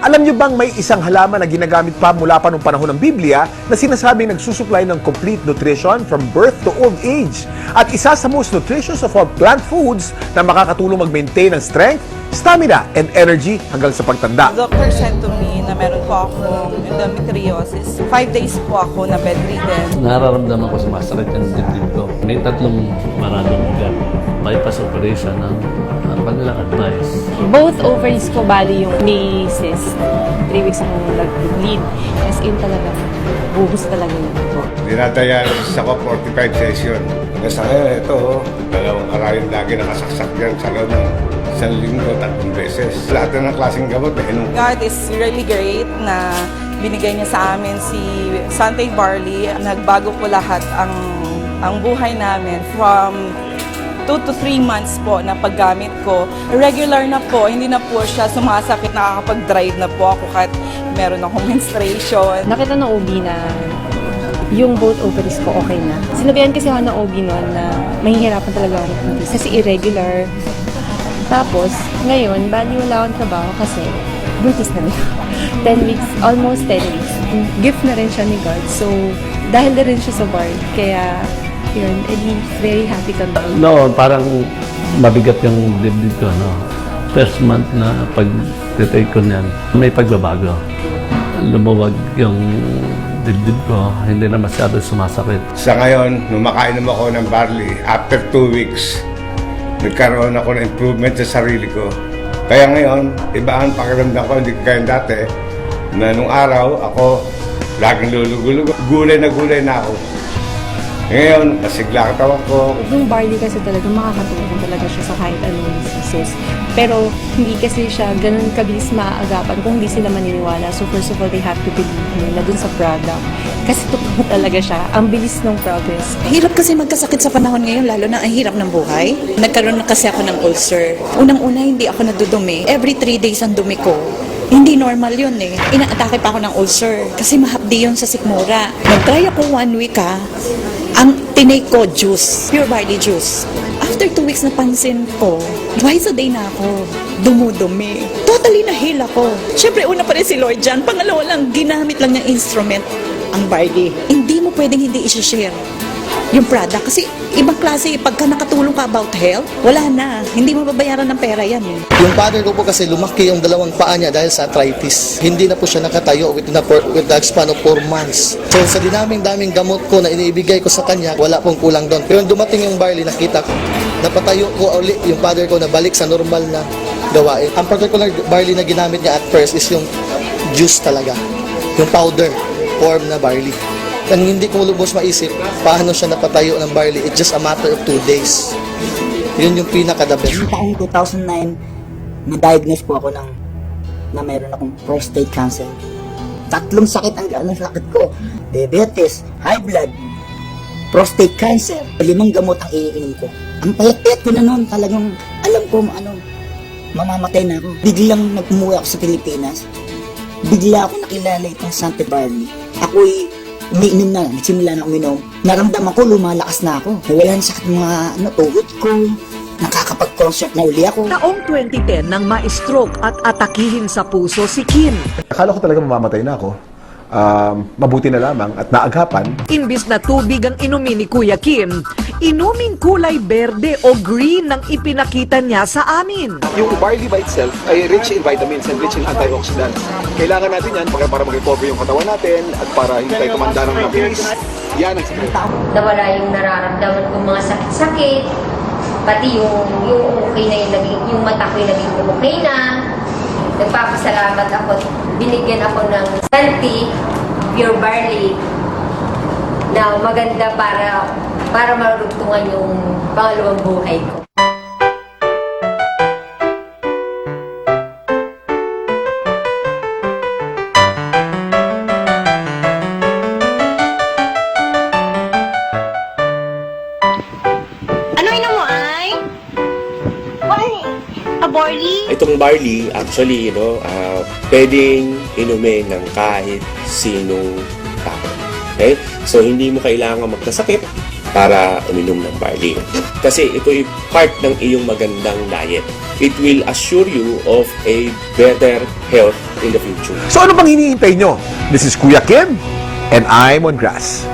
Alam niyo bang may isang halaman na ginagamit pa mula pa noong panahon ng Biblia na sinasabing nagsusupply ng complete nutrition from birth to old age? At isa sa most nutritious of all plant foods na makakatulong mag-maintain ng strength, stamina, and energy hanggang sa pagtanda. Doctor said to me na meron po akong endometriosis. 5 days po ako na bedridden. Nararamdaman ko sumasakit yung dibdib ko. May tatlong maraming ugat. Bypass operation ng kanilang advice. Both ovaries ko bali yung may cyst. 3 weeks akong nag-bleed. As in talaga, buhos talaga yun. Dinadialysis ako 45 session. Hanggang sa ngayon, ito, dalawang karayong lagi nakasaksak yan sa loob ng isang linggo, 3 beses. Lahat na ng klaseng gamot, inom. God is really great na binigay niya sa amin si Sante Barley. Nagbago po lahat ang buhay namin from 2 to 3 months po na paggamit ko. Regular na po, hindi na po siya sumasakit, nakakapag-drive na po ako kahit meron akong menstruation. Nakita ng OB na yung both ovaries ko okay na. Sinabihan kasi ako ng OB noon na mahihirapan talaga ako kasi irregular. Tapos, ngayon, bali wala akong trabaho kasi buntis na rin. 10 weeks, almost 10 weeks. Gift na rin siya ni God. So, dahil na rin siya sa bar, kaya yun, very happy kami. No, parang mabigat yung dibdib ko, no? First month na pag-take ko niyan, may pagbabago. Lumuwag yung dibdib ko, hindi na masyado sumasakit. Sa ngayon, nung makainom ako ng barley, after 2 weeks, nagkaroon ako ng improvement sa sarili ko. Kaya ngayon, iba ang pakiramdam ko, hindi kaya dati, na nung araw, ako laging lulugulog. Gulay na ako. Ngayon, nasigla katawan ko. Yung barley kasi talaga makakatulong talaga siya sa kahit anong diseases. Pero hindi kasi siya ganun kabilis maaagapan kung hindi sila maniniwala. So first of all, they have to believe na dun sa product. Kasi totoo talaga siya. Ang bilis ng progress. Hirap kasi magkasakit sa panahon ngayon, lalo na ang hirap ng buhay. Nagkaroon na kasi ako ng ulcer. Unang-una, hindi ako nadudumi. Every 3 days ang dumi ko. Hindi normal yun eh. Inaatake pa ako ng ulcer. Kasi mahapdi yun sa sikmura. Nag-try ako 1 week ang tinake ko, juice. Pure barley juice. After 2 weeks napansin ko, twice a day na ako dumudumi. Totally na-heal ako. Siyempre, una pa rin si Lord dyan. Pangalawa lang, ginamit lang ng instrument ang barley. Hindi mo pwedeng hindi i-share yung product. Kasi ibang klase, pagka nakatulong ka about health, wala na. Hindi mo babayaran ng pera yan eh. Yung father ko po kasi lumaki yung dalawang paa niya dahil sa arthritis. Hindi na po siya nakatayo with the span of 4 months. So sa daming gamot ko na iniibigay ko sa kanya, wala pong kulang doon. Pero dumating yung barley, nakita ko, napatayo ko ulit yung father ko na balik sa normal na gawain. Ang particular barley na ginamit niya at first is yung juice talaga. Yung powder form na barley. Ang hindi ko lubos maisip, paano siya napatayo ng barley, it's just a matter of 2 days. Yun yung pinaka-the best. Noong taong 2009, na-diagnose po ako na mayroon akong prostate cancer. 3 sakit ang sakit ko. Diabetes, high blood, prostate cancer. 5 gamot ang iinom ko. Ang payat-payat ko na noon, talagang alam ko mamamatay na ako. Biglang nag-umuwi ako sa Pilipinas. Bigla ako nakilala itong Sante Barley. Ako'y umiinom na, nagsimula na uminom. Naramdaman ko, lumalakas na ako. Wala na sakit mga tuhod ko. Nakakapag-concert na uli ako. Taong 2010 nang ma-stroke at atakihin sa puso si Kim. Akala ko talaga mamamatay na ako. Mabuti na lamang at naagapan. Imbis na tubig ang inumin ni Kuya Kim, inuming kulay berde o green ang ipinakita niya sa amin. Yung barley by itself ay rich in vitamins and rich in antioxidants. Kailangan natin yan para mag-recover yung katawan natin at para hindi tayo tumanda ng mabilis. Yan ang sakit. Nawala yung nararamdaman kong mga sakit-sakit, pati yung okay na yung mata ko'y naging okay na. Nagpapasalamat ako, binigyan ako ng Sante Pure Barley na maganda para marugtungan yung pangalawang buhay ko. Ano ina mo ay? Barley? Itong barley, actually, pwedeng inumin ng kahit sinong tao. Okay? So, hindi mo kailangan magkasakit para uminom ng barley. Kasi ito ay part ng iyong magandang diet. It will assure you of a better health in the future. So ano bang hinihintay nyo? This is Kuya Kim, and I'm on grass.